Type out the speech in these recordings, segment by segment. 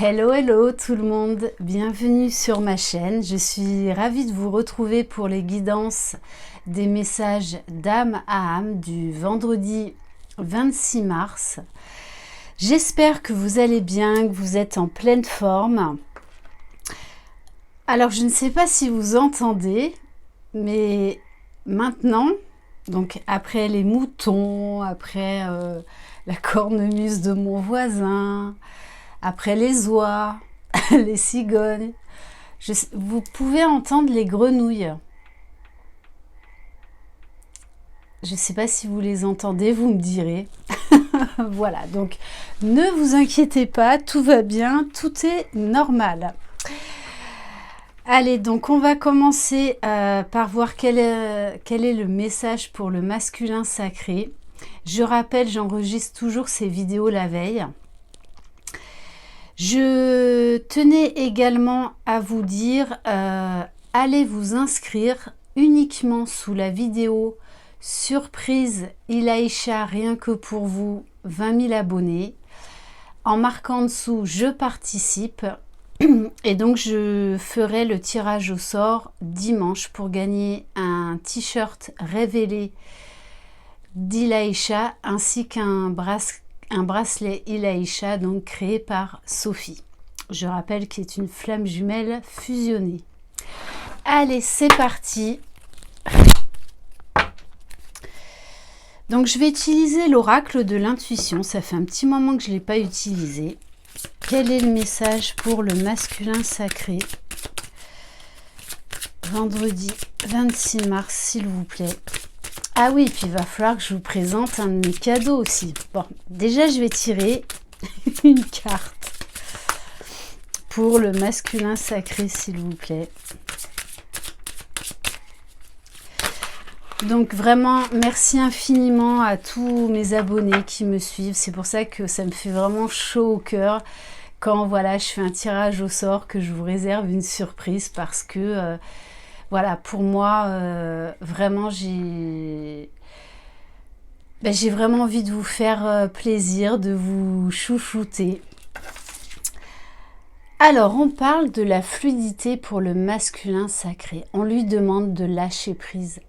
Hello, hello tout le monde, bienvenue sur ma chaîne. Je suis ravie de vous retrouver pour les guidances des messages d'âme à âme du vendredi 26 mars. J'espère que vous allez bien, que vous êtes en pleine forme. Alors je ne sais pas si vous entendez, mais maintenant, donc après les moutons, après la cornemuse de mon voisin, après les oies, les cigognes, vous pouvez entendre les grenouilles. Je ne sais pas si vous les entendez, vous me direz. Voilà, donc ne vous inquiétez pas, tout va bien, tout est normal. Allez, donc on va commencer par voir quel est le message pour le masculin sacré. Je rappelle, j'enregistre toujours ces vidéos la veille. Je tenais également à vous dire, allez vous inscrire uniquement sous la vidéo surprise Ilaïcha, rien que pour vous, 20 000 abonnés, en marquant en dessous je participe. Et donc je ferai le tirage au sort dimanche pour gagner un t-shirt révélé d'Ilaïcha ainsi qu'un bracelet Ilaïcha, donc créé par Sophie. Je rappelle qu'il est une flamme jumelle fusionnée. Allez, c'est parti. Donc je vais utiliser l'oracle de l'intuition. Ça fait un petit moment que je ne l'ai pas utilisé. Quel est le message pour le masculin sacré? Vendredi 26 mars, s'il vous plaît. Ah oui, puis il va falloir que je vous présente un de mes cadeaux aussi. Bon, déjà je vais tirer une carte pour le masculin sacré, s'il vous plaît. Donc vraiment, merci infiniment à tous mes abonnés qui me suivent. C'est pour ça que ça me fait vraiment chaud au cœur quand voilà, je fais un tirage au sort, que je vous réserve une surprise parce que voilà, pour moi, vraiment, j'ai vraiment envie de vous faire plaisir, de vous chouchouter. Alors, on parle de la fluidité pour le masculin sacré. On lui demande de lâcher prise,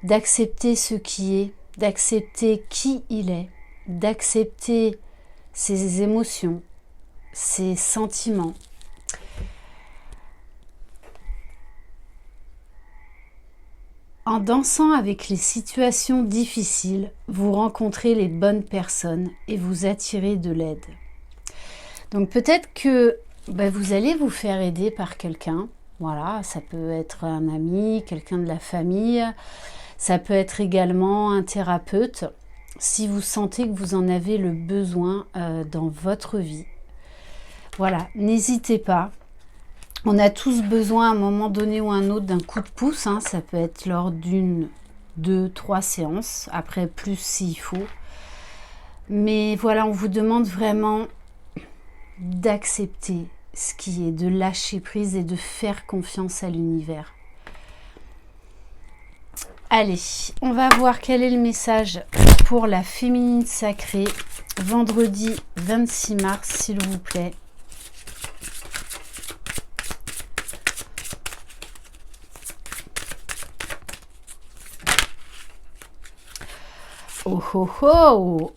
d'accepter ce qui est, d'accepter qui il est, d'accepter ses émotions, ses sentiments. En dansant avec les situations difficiles, vous rencontrez les bonnes personnes et vous attirez de l'aide. Donc peut-être que vous allez vous faire aider par quelqu'un. Voilà, ça peut être un ami, quelqu'un de la famille. Ça peut être également un thérapeute si vous sentez que vous en avez le besoin dans votre vie. Voilà, n'hésitez pas. On a tous besoin à un moment donné ou à un autre d'un coup de pouce. Hein. Ça peut être lors d'une, 2, 3 séances. Après, plus s'il faut. Mais voilà, on vous demande vraiment d'accepter ce qui est, de lâcher prise et de faire confiance à l'univers. Allez, on va voir quel est le message pour la féminine sacrée. Vendredi 26 mars, s'il vous plaît. Oh oh oh!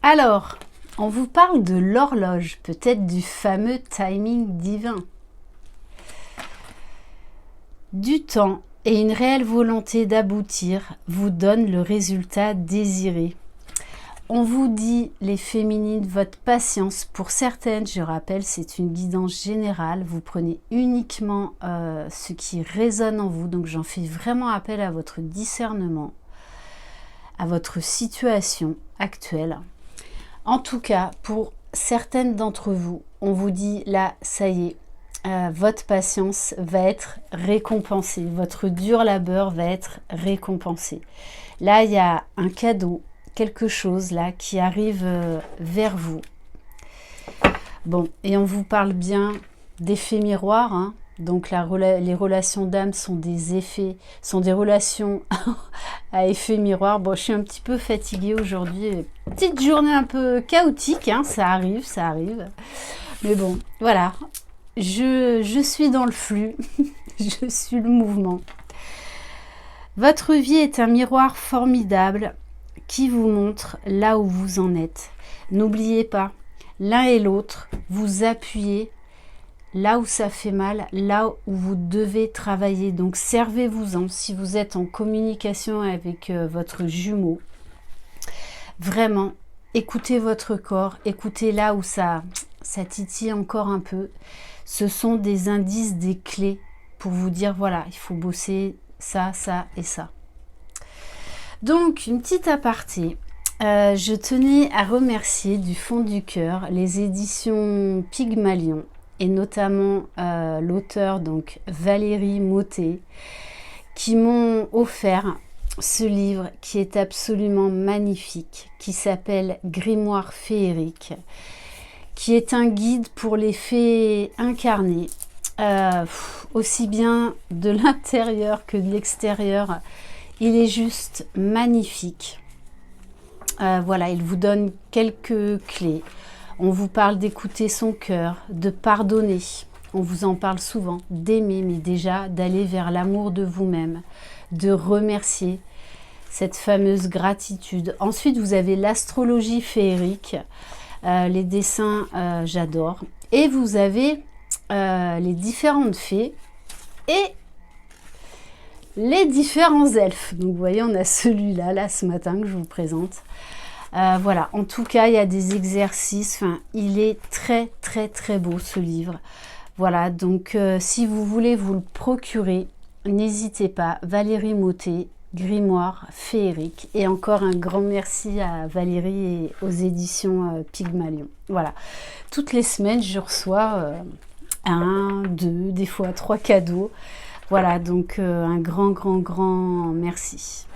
Alors, on vous parle de l'horloge, peut-être du fameux timing divin. Du temps et une réelle volonté d'aboutir vous donnent le résultat désiré. On vous dit, les féminines, votre patience. Pour certaines, je rappelle, c'est une guidance générale. Vous prenez uniquement ce qui résonne en vous. Donc, j'en fais vraiment appel à votre discernement, à votre situation actuelle. En tout cas, pour certaines d'entre vous, on vous dit là, ça y est, votre patience va être récompensée, votre dur labeur va être récompensé. Là, il y a un cadeau, quelque chose là qui arrive vers vous. Bon, et on vous parle bien d'effets miroirs, hein. Donc les relations d'âme sont des effets, sont des relations à effet miroir. Bon, je suis un petit peu fatiguée aujourd'hui. Petite journée un peu chaotique, hein, ça arrive, ça arrive. Mais bon, voilà. Je suis dans le flux. Je suis le mouvement. Votre vie est un miroir formidable qui vous montre là où vous en êtes. N'oubliez pas, l'un et l'autre, vous appuyez là où ça fait mal, là où vous devez travailler. Donc servez-vous-en si vous êtes en communication avec votre jumeau. Vraiment, écoutez votre corps, écoutez là où ça titille encore un peu. Ce sont des indices, des clés pour vous dire, voilà, il faut bosser ça, ça et ça. Donc, une petite aparté. Je tenais à remercier du fond du cœur les éditions Pygmalion et notamment l'auteur, donc Valérie Mottet, qui m'ont offert ce livre qui est absolument magnifique, qui s'appelle Grimoire féerique, qui est un guide pour les fées incarnées, aussi bien de l'intérieur que de l'extérieur. Il est juste magnifique. Voilà, il vous donne quelques clés. On vous parle d'écouter son cœur, de pardonner. On vous en parle souvent, d'aimer, mais déjà d'aller vers l'amour de vous-même, de remercier, cette fameuse gratitude. Ensuite, vous avez l'astrologie féerique. Les dessins, j'adore. Et vous avez les différentes fées et les différents elfes. Donc, vous voyez, on a celui-là, là, ce matin, que je vous présente. Voilà, en tout cas, il y a des exercices. Enfin, il est très, très, très beau, ce livre. Voilà, donc, si vous voulez vous le procurer, n'hésitez pas. Valérie Mottet, Grimoire féerique. Et encore un grand merci à Valérie et aux éditions Pygmalion. Voilà, toutes les semaines, je reçois 1, 2, des fois 3 cadeaux. Voilà, donc un grand merci.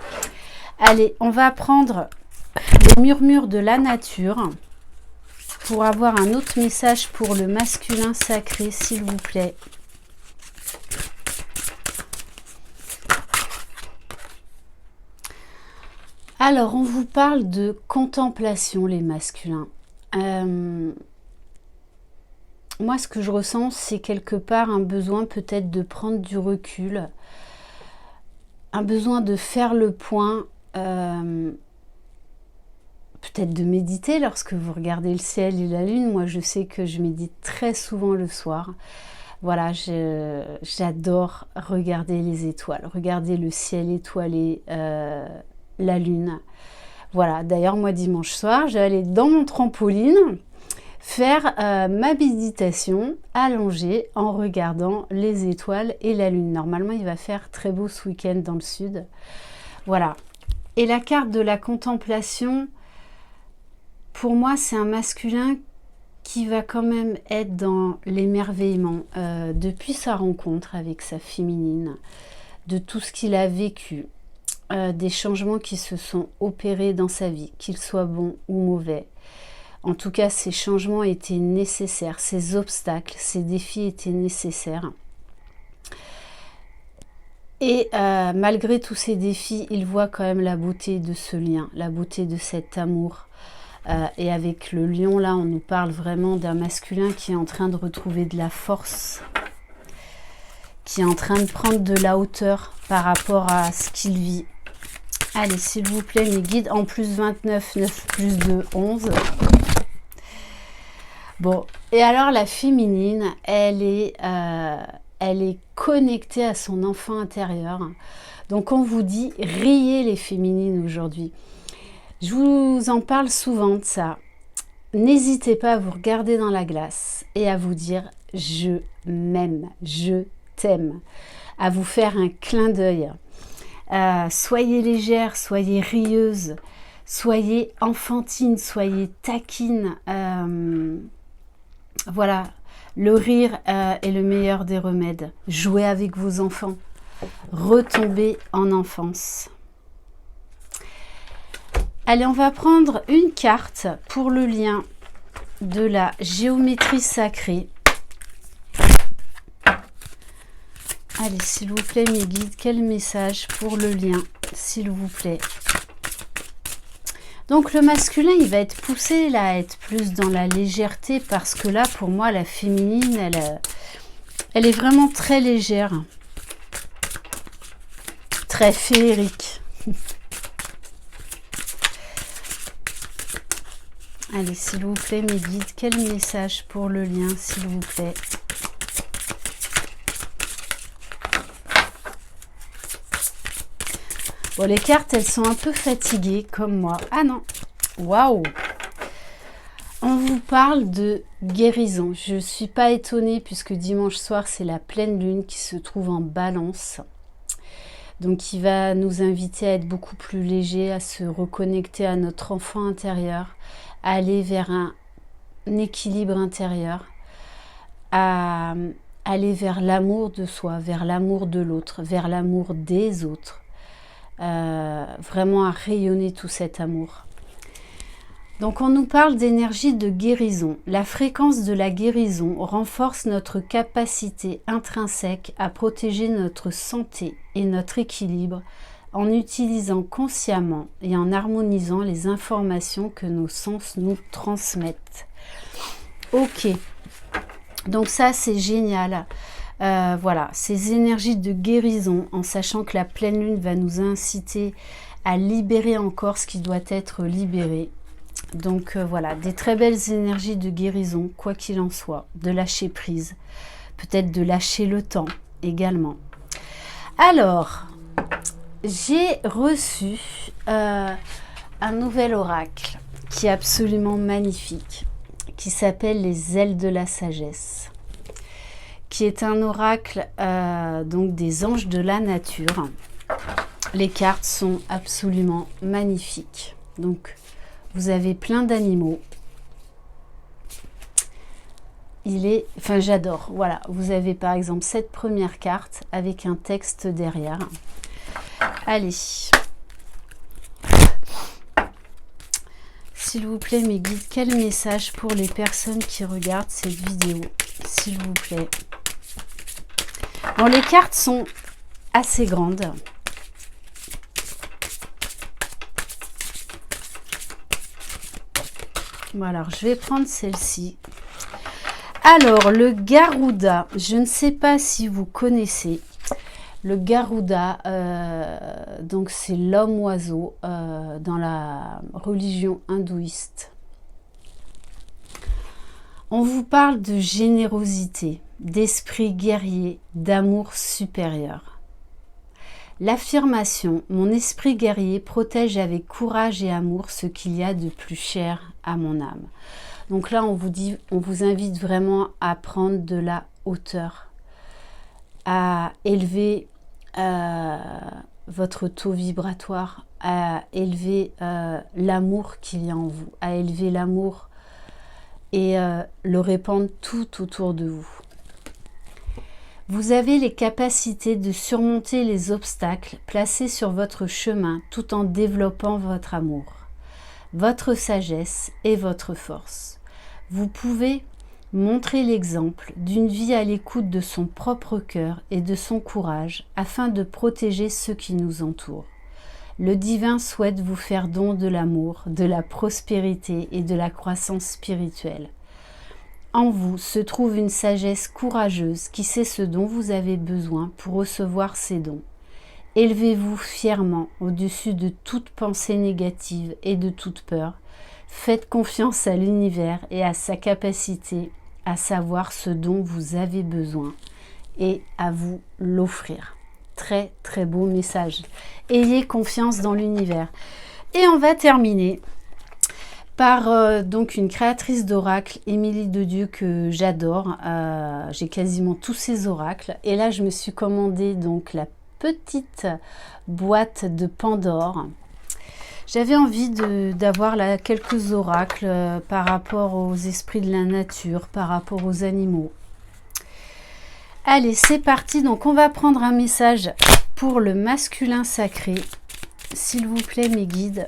Allez, on va prendre les murmures de la nature pour avoir un autre message pour le masculin sacré, s'il vous plaît. Alors, on vous parle de contemplation, les masculins. Moi, ce que je ressens, c'est quelque part un besoin peut-être de prendre du recul, un besoin de faire le point, peut-être de méditer lorsque vous regardez le ciel et la lune. Moi, je sais que je médite très souvent le soir. Voilà, j'adore regarder les étoiles, regarder le ciel étoilé, la lune. Voilà, d'ailleurs, moi, dimanche soir, je vais aller dans mon trampoline faire ma méditation allongée en regardant les étoiles et la lune. Normalement, il va faire très beau ce week-end dans le sud. Voilà. Et la carte de la contemplation, pour moi, c'est un masculin qui va quand même être dans l'émerveillement depuis sa rencontre avec sa féminine, de tout ce qu'il a vécu, des changements qui se sont opérés dans sa vie, qu'ils soient bons ou mauvais. En tout cas, ces changements étaient nécessaires, ces obstacles, ces défis étaient nécessaires. Et malgré tous ces défis, il voit quand même la beauté de ce lien, la beauté de cet amour. Et avec le lion, là, on nous parle vraiment d'un masculin qui est en train de retrouver de la force, qui est en train de prendre de la hauteur par rapport à ce qu'il vit. Allez, s'il vous plaît, mes guides, en plus 29, 9 plus 2, 11. Bon, et alors la féminine, elle est connectée à son enfant intérieur. Donc on vous dit, riez les féminines aujourd'hui. Je vous en parle souvent de ça. N'hésitez pas à vous regarder dans la glace et à vous dire « je m'aime, je t'aime », à vous faire un clin d'œil. Soyez légère, soyez rieuse, soyez enfantine, soyez taquine. Voilà, le rire est le meilleur des remèdes. Jouez avec vos enfants, retombez en enfance. Allez, on va prendre une carte pour le lien de la géométrie sacrée. Allez, s'il vous plaît, mes guides, quel message pour le lien, s'il vous plaît? Donc le masculin, il va être poussé là, à être plus dans la légèreté, parce que là, pour moi, la féminine, elle est vraiment très légère. Très féerique. Allez, s'il vous plaît, mes guides, quel message pour le lien, s'il vous plaît? Bon, les cartes, elles sont un peu fatiguées, comme moi. Ah non, waouh! On vous parle de guérison. Je ne suis pas étonnée, puisque dimanche soir, c'est la pleine lune qui se trouve en balance. Donc, il va nous inviter à être beaucoup plus léger, à se reconnecter à notre enfant intérieur, à aller vers un équilibre intérieur, à aller vers l'amour de soi, vers l'amour de l'autre, vers l'amour des autres. Vraiment à rayonner tout cet amour. Donc on nous parle d'énergie de guérison. La fréquence de la guérison renforce notre capacité intrinsèque à protéger notre santé et notre équilibre en utilisant consciemment et en harmonisant les informations que nos sens nous transmettent. Ok, donc ça c'est génial. Voilà, ces énergies de guérison, en sachant que la pleine lune va nous inciter à libérer encore ce qui doit être libéré. Donc voilà, des très belles énergies de guérison, quoi qu'il en soit, de lâcher prise, peut-être de lâcher le temps également. Alors, j'ai reçu un nouvel oracle qui est absolument magnifique, qui s'appelle les ailes de la sagesse, qui est un oracle donc des anges de la nature. Les cartes sont absolument magnifiques. Donc, vous avez plein d'animaux. Enfin, j'adore. Voilà, vous avez par exemple cette première carte avec un texte derrière. Allez. S'il vous plaît, mes guides, quel message pour les personnes qui regardent cette vidéo? S'il vous plaît. Bon, les cartes sont assez grandes. Voilà, alors je vais prendre celle-ci. Alors, le Garuda, je ne sais pas si vous connaissez. Le Garuda, donc c'est l'homme-oiseau dans la religion hindouiste. On vous parle de générosité, d'esprit guerrier, d'amour supérieur. L'affirmation « Mon esprit guerrier protège avec courage et amour ce qu'il y a de plus cher à mon âme ». Donc là, on vous invite vraiment à prendre de la hauteur, à élever votre taux vibratoire, à élever l'amour qu'il y a en vous, à élever l'amour et le répandre tout autour de vous. Vous avez les capacités de surmonter les obstacles placés sur votre chemin tout en développant votre amour, votre sagesse et votre force. Vous pouvez montrer l'exemple d'une vie à l'écoute de son propre cœur et de son courage afin de protéger ceux qui nous entourent. Le divin souhaite vous faire don de l'amour, de la prospérité et de la croissance spirituelle. En vous se trouve une sagesse courageuse qui sait ce dont vous avez besoin pour recevoir ces dons. Élevez-vous fièrement au-dessus de toute pensée négative et de toute peur. Faites confiance à l'univers et à sa capacité à savoir ce dont vous avez besoin et à vous l'offrir. Très très beau message. Ayez confiance dans l'univers. Et on va terminer par donc une créatrice d'oracles, Émilie de Dieu, que j'adore. J'ai quasiment tous ses oracles. Et là, je me suis commandé donc la petite boîte de Pandore. J'avais envie d'avoir là quelques oracles par rapport aux esprits de la nature, par rapport aux animaux. Allez, c'est parti. Donc, on va prendre un message pour le masculin sacré. S'il vous plaît, mes guides.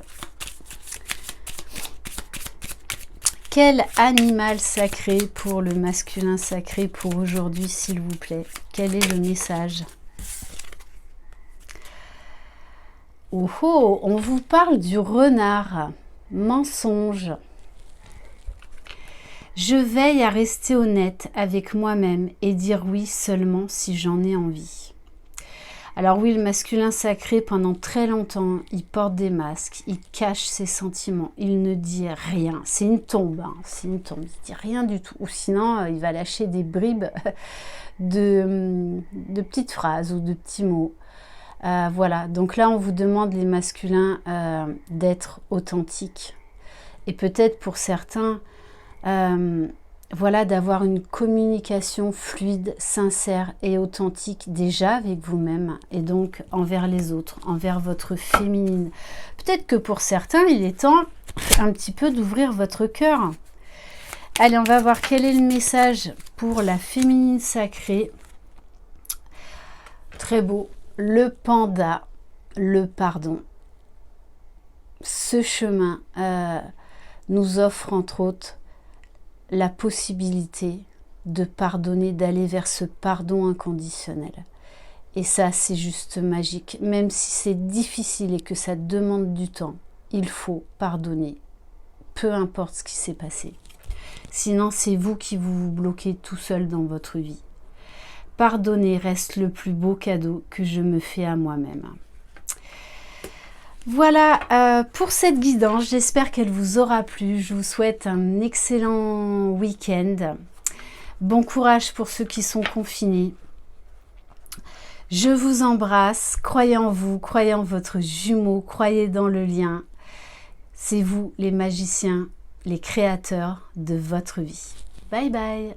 Quel animal sacré pour le masculin sacré pour aujourd'hui, s'il vous plaît? Quel est le message? Oh oh, on vous parle du renard. Mensonge. Je veille à rester honnête avec moi-même et dire oui seulement si j'en ai envie. Alors oui, le masculin sacré, pendant très longtemps, il porte des masques, il cache ses sentiments, il ne dit rien. C'est une tombe, hein, c'est une tombe, il ne dit rien du tout. Ou sinon, il va lâcher des bribes de petites phrases ou de petits mots. Voilà, donc là, on vous demande, les masculins, d'être authentiques. Et peut-être pour certains, voilà, d'avoir une communication fluide, sincère et authentique déjà avec vous-même et donc envers les autres, envers votre féminine. Peut-être que pour certains, il est temps un petit peu d'ouvrir votre cœur. Allez, on va voir quel est le message pour la féminine sacrée. Très beau. Le panda, le pardon. Ce chemin nous offre entre autres la possibilité de pardonner, d'aller vers ce pardon inconditionnel. Et ça, c'est juste magique. Même si c'est difficile et que ça demande du temps, il faut pardonner, peu importe ce qui s'est passé. Sinon, c'est vous qui vous bloquez tout seul dans votre vie. Pardonner reste le plus beau cadeau que je me fais à moi-même. Voilà pour cette guidance, j'espère qu'elle vous aura plu. Je vous souhaite un excellent week-end. Bon courage pour ceux qui sont confinés. Je vous embrasse, croyez en vous, croyez en votre jumeau, croyez dans le lien. C'est vous les magiciens, les créateurs de votre vie. Bye bye.